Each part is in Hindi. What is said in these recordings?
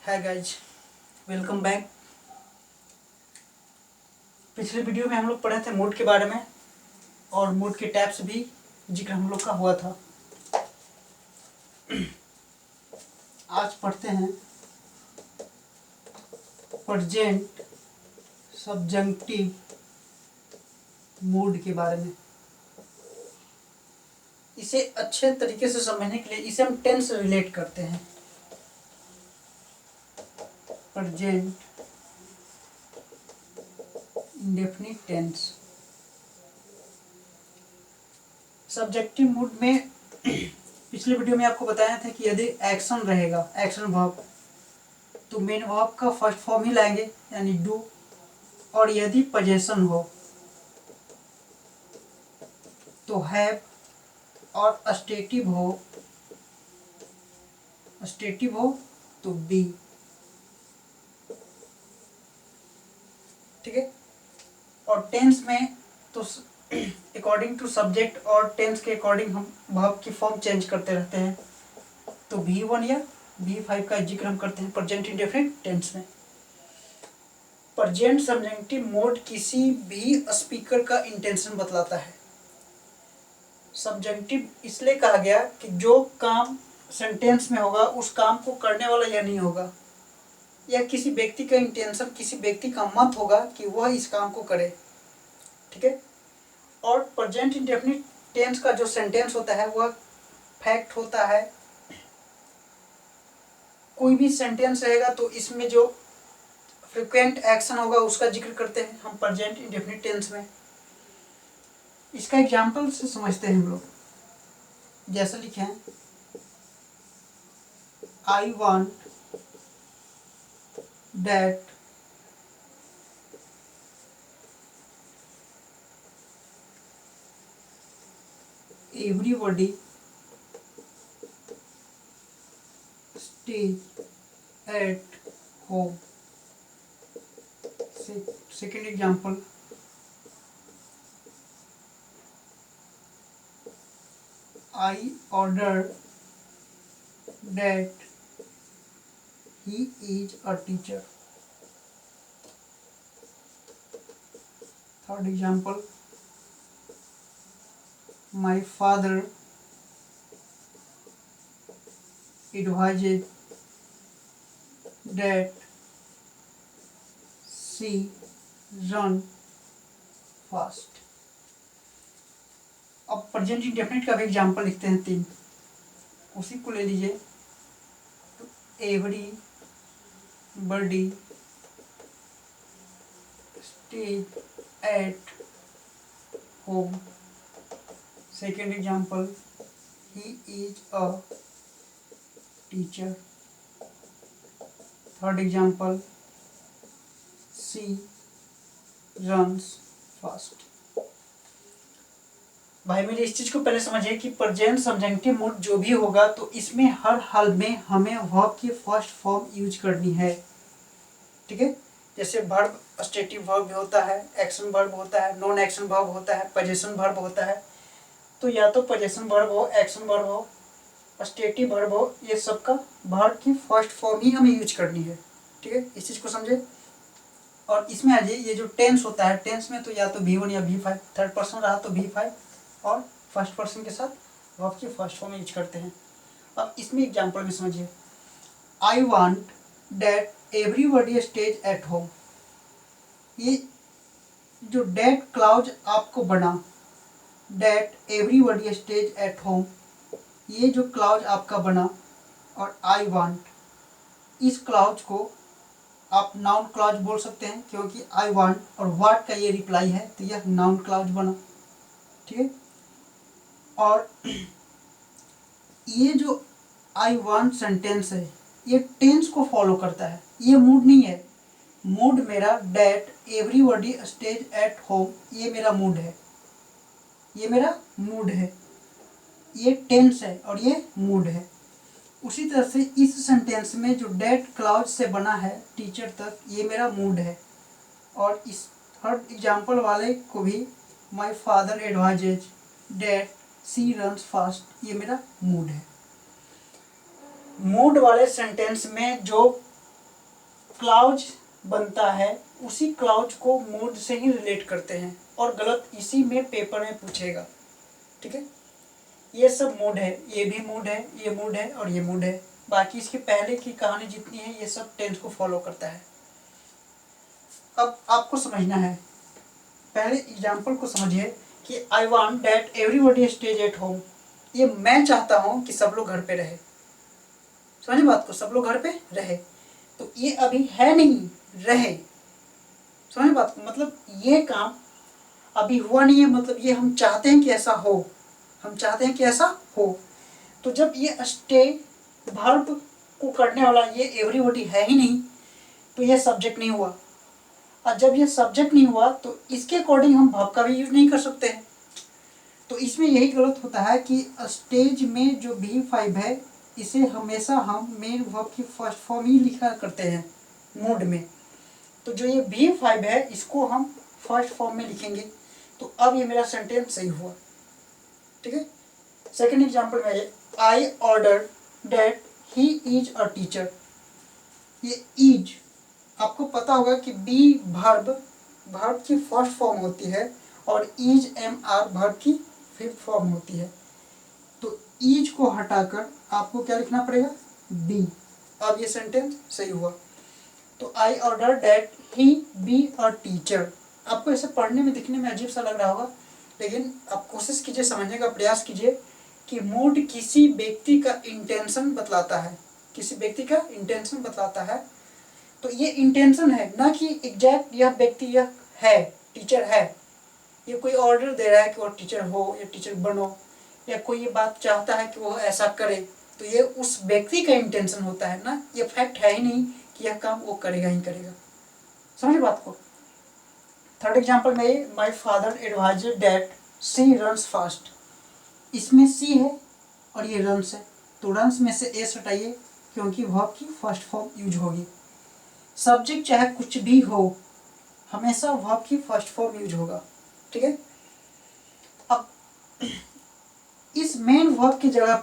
Hi guys, welcome back. पिछले वीडियो में हम लोग पढ़े थे मूड के बारे में और मूड के टाइप्स भी जिक्र हम लोग का हुआ था। आज पढ़ते हैं प्रेजेंट सब्जंक्टिव मूड के बारे में। इसे अच्छे तरीके से समझने के लिए इसे हम टेंस से रिलेट करते हैं। Present indefinite tense. Subjective mood में पिछले वीडियो में आपको बताया था कि यदि एक्शन रहेगा, एक्शन वर्ब, तो मेन वर्ब का फर्स्ट फॉर्म ही लाएंगे यानी डू। और यदि पोजेशन हो तो हैव, और स्टेटिव हो तो बी। ठीक है। और टेंस में तो अकॉर्डिंग टू सब्जेक्ट और टेंस के अकॉर्डिंग हम वर्ब की फॉर्म चेंज करते रहते हैं। तो V1 या V5 का जिक्र हम करते हैं प्रेजेंट इंडेफिनिट टेंस में। प्रेजेंट सब्जेक्टिव मोड किसी भी स्पीकर का इंटेंशन बतलाता है। सब्जेक्टिव इसलिए कहा गया कि जो काम सेंटेंस में होगा उस काम को करने वाला यह नहीं होगा, या किसी व्यक्ति का इंटेंशन, किसी व्यक्ति का मत होगा कि वह इस काम को करे। ठीक है। और प्रेजेंट इंडेफिनिट टेंस का जो सेंटेंस होता है वह फैक्ट होता है। कोई भी सेंटेंस रहेगा तो इसमें जो फ्रिक्वेंट एक्शन होगा उसका जिक्र करते हैं हम प्रेजेंट इंडेफिनिट टेंस में। इसका एग्जाम्पल से समझते हैं हम लोग। जैसे लिखे हैं, I want that everybody stay at home. Second example, I ordered that he is a teacher. Third example, my father advised that she run fast. अब प्रेजेंट इंडेफिनिट का भी एग्जाम्पल लिखते हैं 3। उसी को ले लीजिए। तो everybody stay at home. Second example, he is a teacher. Third example, she runs fast. भाई मेरे इस चीज को पहले समझिए कि प्रेजेंट सब्जेक्टिव मूड जो भी होगा तो इसमें हर हाल में हमें वर्ब की फर्स्ट फॉर्म यूज करनी है। ठीक है। जैसे वर्ब स्टेटिव वर्ब भी होता है, एक्शन वर्ब होता है, नॉन एक्शन वर्ब होता है, पोजेशन वर्ब होता है। तो या तो पोजेशन वर्ब हो, एक्शन वर्ब हो, स्टेटिव वर्ब हो, ये सबका वर्ब की फर्स्ट फॉर्म ही हमें यूज करनी है। ठीक है, इस चीज को समझे। और इसमें आ जाइए, ये जो टेंस होता है, टेंस में तो या तो V1 या V5, थर्ड पर्सन रहा तो V5, और फर्स्ट पर्सन के साथ वर्ब की फर्स्ट फॉर्म यूज करते हैं। अब इसमें एग्जांपल में समझिए, I want that everybody stay at home. ये जो डेट क्लाउज आपको बना, that everybody stay at home, ये जो क्लाउज आपका बना, और आई वांट, इस क्लाउज को आप नाउन क्लाउज बोल सकते हैं क्योंकि आई वांट और वाट का ये रिप्लाई है तो यह नाउन क्लाउज बना। ठीक है। और ये जो आई वांट सेंटेंस है ये टेंस को फॉलो करता है, ये मूड नहीं है। मूड मेरा that everybody stay at home, ये मेरा मूड है, ये मेरा मूड है। ये टेंस है और ये मूड है। उसी तरह से इस सेंटेंस में जो डेट क्लाउज से बना है टीचर तक, ये मेरा मूड है। और इस थर्ड एग्जाम्पल वाले को भी, my father advises that she runs fast, ये मेरा मूड है। मूड वाले सेंटेंस में जो क्लाउज बनता है उसी क्लाउज को मूड से ही रिलेट करते हैं, और गलत इसी में पेपर में पूछेगा। ठीक है, ये सब मूड है, ये भी मूड है, ये मूड है और ये मूड है। बाकी इसके पहले की कहानी जितनी है ये सब टेंस को फॉलो करता है। अब आपको समझना है, पहले एग्जाम्पल को समझिए कि I want that everybody stay at home. ये मैं चाहता हूँ कि सब लोग घर पे रहे। समझिए बात को, सब लोग घर पे रहे, तो ये अभी है नहीं, रहे। समझिए बात को, मतलब ये काम अभी हुआ नहीं है, मतलब ये हम चाहते हैं कि ऐसा हो, हम चाहते हैं कि ऐसा हो। तो जब ये स्टे वर्ब को करने वाला ये एवरीबॉडी है ही नहीं, तो ये सब्जेक्ट नहीं हुआ, और जब ये सब्जेक्ट नहीं हुआ तो इसके अकॉर्डिंग हम वर्ब का भी यूज नहीं कर सकते हैं। तो इसमें यही गलत होता है कि स्टेज में जो V5 है इसे हमेशा हम मेन वर्ब की फर्स्ट फॉर्म ही लिखा करते हैं मूड में। तो जो ये V5 है इसको हम फर्स्ट फॉर्म में लिखेंगे, तो अब ये मेरा सेंटेंस सही हुआ। ठीक है, सेकेंड एग्जाम्पल में I order that he is a teacher. ये इज आपको पता होगा कि बी वर्ब की फर्स्ट फॉर्म होती है और इज MR वर्ब की फिफ्थ फॉर्म होती है। तो इज को हटाकर आपको क्या लिखना पड़ेगा, बी। अब ये सेंटेंस सही हुआ। तो I order that he B a teacher. आपको ऐसे पढ़ने में दिखने में अजीब सा लग रहा होगा, लेकिन आप कोशिश कीजिए, समझने का प्रयास कीजिए कि मूड किसी व्यक्ति का इंटेंशन बतलाता है, किसी व्यक्ति का इंटेंशन बतलाता है। तो ये इंटेंशन है, ना कि एग्जैक्ट यह व्यक्ति यह है टीचर है, ये कोई ऑर्डर दे रहा है कि वो टीचर हो या टीचर बनो, या कोई ये बात चाहता है कि वो ऐसा करे, तो ये उस व्यक्ति का इंटेंशन होता है ना, ये फैक्ट है ही नहीं कि यह काम वो करेगा ही करेगा। समझे बात को। थर्ड एग्जाम्पल में my father advised that she runs fast. इसमें सी है और ये रन्स है, तो रन्स में से एस हटाइए क्योंकि वर्ब की फर्स्ट फॉर्म यूज होगी। सब्जेक्ट चाहे कुछ भी हो हमेशा वर्ब की फर्स्ट फॉर्म यूज होगा। ठीक है, अब इस मेन वर्ब की जगह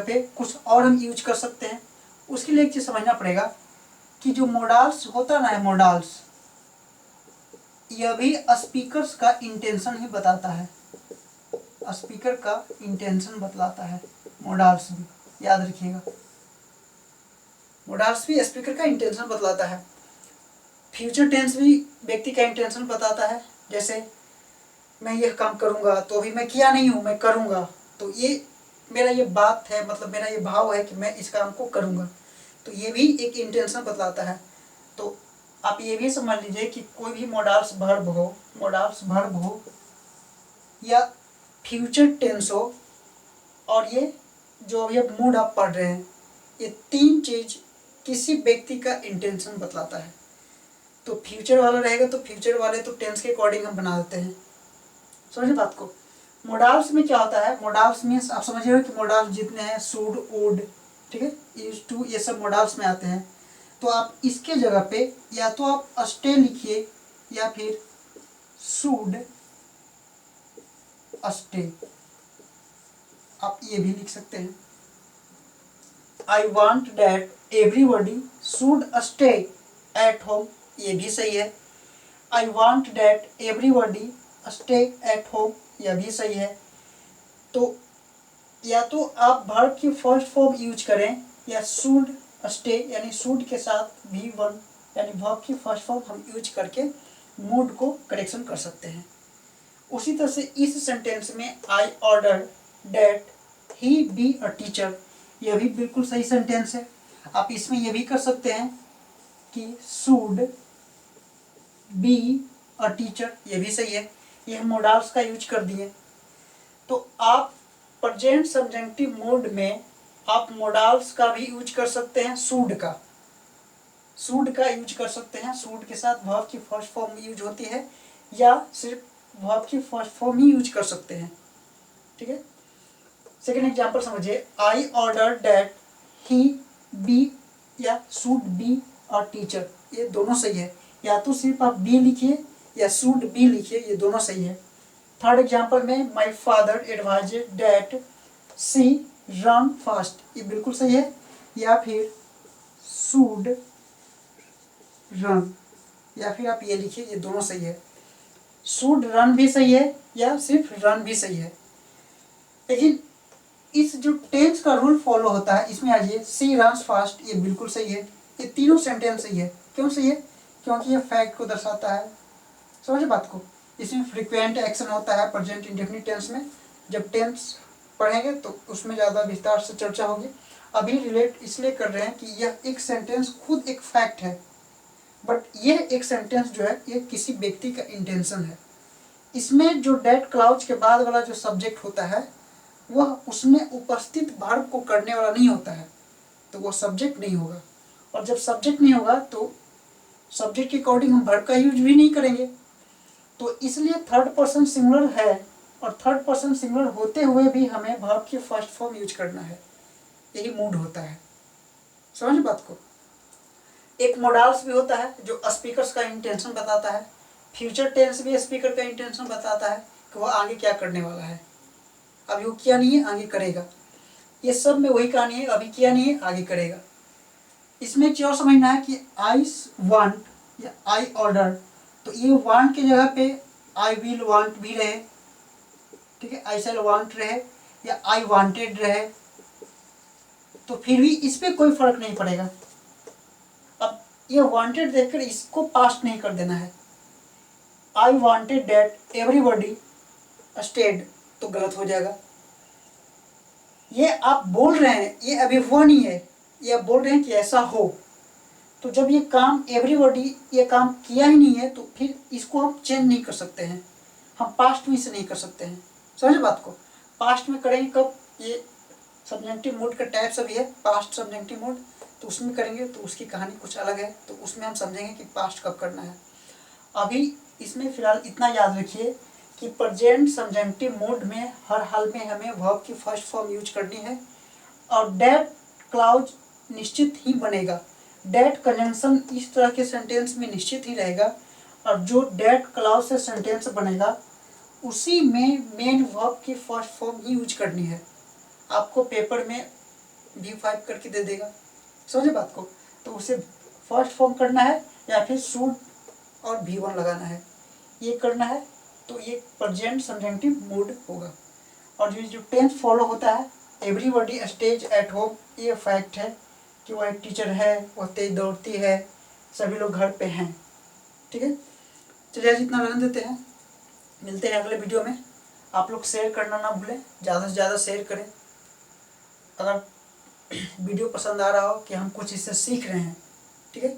पे कुछ और हम यूज कर सकते हैं। उसके लिए एक चीज समझना पड़ेगा कि जो मोडाल्स होता ना है, मोडाल्स यह भी स्पीकर्स का इंटेंशन ही बताता है, स्पीकर का इंटेंशन बतलाता है। मोडाल्स भी याद रखिएगा, मोडाल्स भी स्पीकर का इंटेंशन बतलाता है। फ्यूचर टेंस भी व्यक्ति का इंटेंशन बताता है, जैसे मैं यह काम करूंगा, तो अभी मैं किया नहीं हूं, मैं करूंगा, तो ये मेरा ये बात है, मतलब मेरा ये भाव है कि मैं इस काम को करूंगा, तो ये भी एक इंटेंशन बतलाता है। तो आप ये भी समझ लीजिए कि कोई भी मोडाल्स वर्ब हो या फ्यूचर टेंस हो, और ये जो अभी आप मूड आप पढ़ रहे हैं, ये तीन चीज किसी व्यक्ति का इंटेंशन बतलाता है। तो फ्यूचर वाला रहेगा तो फ्यूचर वाले तो टेंस के अकॉर्डिंग हम बना देते हैं। समझिए बात को। मोडाल्स में क्या होता है, मोडाल्स मीन्स आप समझिए कि मोडाल्स जितने हैं शुड, वुड, ठीक है, यूज टू, ये सब मोडाल्स में आते हैं। तो आप इसके जगह पे या तो आप स्टे लिखिए या फिर शुड स्टे, आप ये भी लिख सकते हैं। I want that everybody should stay at home, ये भी सही है। I want that everybody stay at home, यह भी सही है। तो या तो आप वर्ब की फर्स्ट फॉर्म यूज करें या शुड स्टे, यानी शुड के साथ V1 यानी वर्ब की फर्स्ट फॉर्म हम यूज करके मूड को करेक्शन कर सकते हैं। उसी तरह से इस सेंटेंस में I order that he B a teacher, यह भी बिल्कुल सही सेंटेंस है। आप इसमें यह भी कर सकते हैं कि शुड बी अ टीचर, यह भी सही है। ये हम मोडाल्स का यूज कर दिए। तो आप प्रेजेंट सब्जेक्टिव मोड में आप मोडाल्स का भी यूज कर सकते हैं, शुड का यूज कर सकते हैं। शुड के साथ वर्ब की फर्स्ट फॉर्म यूज होती है, या सिर्फ वर्ब की फर्स्ट फॉर्म ही यूज कर सकते हैं। ठीक है, सेकेंड एग्जांपल समझिए, I order that he be या शुड बी अ टीचर, ये दोनों सही है। या तो सिर्फ आप बी लिखिए या शुड बी लिखिए, ये दोनों सही है। थर्ड एग्जांपल में my father advised that she run fast, ये बिल्कुल सही है। या फिर शुड रन, या फिर आप ये लिखिए, ये दोनों सही है। शुड रन भी सही है या सिर्फ रन भी सही है। लेकिन इस जो टेंस का रूल फॉलो होता है इसमें आइए, सी रन्स फास्ट, ये बिल्कुल सही है। ये तीनों सेंटेंस सही है। क्यों सही है? क्योंकि ये फैक्ट को दर्शाता है। समझे बात को? इसमें फ्रीक्वेंट एक्शन होता है प्रेजेंट इंडेफिनिट टेंस में। जब टेंस पढ़ेंगे तो उसमें ज़्यादा विस्तार से चर्चा होगी। अभी रिलेट इसलिए कर रहे हैं कि यह एक सेंटेंस खुद एक फैक्ट है, बट यह एक सेंटेंस जो है ये किसी व्यक्ति का इंटेंशन है। इसमें जो डेट क्लाउज के बाद वाला जो सब्जेक्ट होता है वह उसमें उपस्थित वर्ब को करने वाला नहीं होता है, तो वह सब्जेक्ट नहीं होगा। और जब सब्जेक्ट नहीं होगा तो सब्जेक्ट के अकॉर्डिंग हम वर्ब का यूज भी नहीं करेंगे। तो इसलिए थर्ड पर्सन सिंगुलर है, और थर्ड पर्सन सिंगुलर होते हुए भी हमें वर्ब की फर्स्ट फॉर्म यूज करना है। यही मूड होता है। समझ बात को? एक मोडाल्स भी होता है जो स्पीकर्स का इंटेंशन बताता है। फ्यूचर टेंस भी स्पीकर का इंटेंशन बताता है कि वह आगे क्या करने वाला है। अभी वो किया नहीं है, आगे करेगा। ये सब में वही कहानी है, अभी किया नहीं है, आगे करेगा। इसमें एक चीज और समझना है कि आई वांट या आई ऑर्डर, तो ये वांट की जगह पे आई विल वांट भी रहे, ठीक है, आई शैल वांट रहे या आई वांटेड रहे, तो फिर भी इस पे कोई फर्क नहीं पड़ेगा। अब ये वांटेड देखकर इसको पास्ट नहीं कर देना है। I wanted that everybody stayed, तो गलत हो जाएगा। ये आप बोल रहे हैं, ये अभी हुआ नहीं है, ये आप बोल रहे हैं कि ऐसा हो, तो जब ये काम एवरीबॉडी ये काम किया ही नहीं है तो फिर इसको हम चेंज नहीं कर सकते हैं। हम पास्ट में इसे नहीं कर सकते हैं। समझे बात को? पास्ट में करेंगे कब? ये सब्जेक्टिव मोड का टाइप सभी है, पास्ट सब्जेक्टिव मोड, तो उसमें करेंगे तो उसकी कहानी कुछ अलग है, तो उसमें हम समझेंगे कि पास्ट कब करना है। अभी इसमें फिलहाल इतना याद रखिए कि प्रेजेंट सब्जेक्टिव मोड में हर हाल में हमें वर्ब की फर्स्ट फॉर्म यूज करनी है, और डेट क्लाउज निश्चित ही बनेगा। डेट कंजंक्शन इस तरह के सेंटेंस में निश्चित ही रहेगा, और जो डेट क्लाउज से सेंटेंस बनेगा उसी में मेन वर्ब की फर्स्ट फॉर्म ही यूज करनी है। आपको पेपर में V5 करके दे देगा। समझे बात को? तो उसे फर्स्ट फॉर्म करना है या फिर शुड और V1 लगाना है, ये करना है, तो ये प्रेजेंट सब्जेक्टिव मोड होगा। और ये जो टेंस फॉलो होता है, एवरीबॉडी स्टेज एट होम, ये फैक्ट है कि वह एक टीचर है, वह तेज दौड़ती है, सभी लोग घर पे हैं। ठीक है, चलिए आज इतना रहने देते हैं, मिलते हैं अगले वीडियो में। आप लोग शेयर करना ना भूलें, ज़्यादा से ज़्यादा शेयर करें। अगर वीडियो पसंद आ रहा हो कि हम कुछ इससे सीख रहे हैं, ठीक है,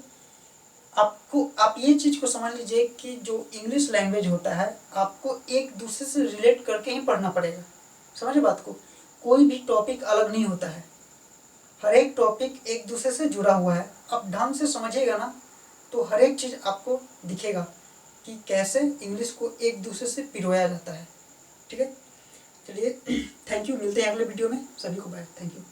आप ये चीज़ को समझ लीजिए कि जो इंग्लिश लैंग्वेज होता है आपको एक दूसरे से रिलेट करके ही पढ़ना पड़ेगा। समझे बात को? कोई भी टॉपिक अलग नहीं होता है, हर एक टॉपिक एक दूसरे से जुड़ा हुआ है। आप ढंग से समझिएगा ना तो हर एक चीज़ आपको दिखेगा कि कैसे इंग्लिश को एक दूसरे से पिरोया जाता है। ठीक है, चलिए थैंक यू, मिलते हैं अगले वीडियो में। सभी को बाय, थैंक यू।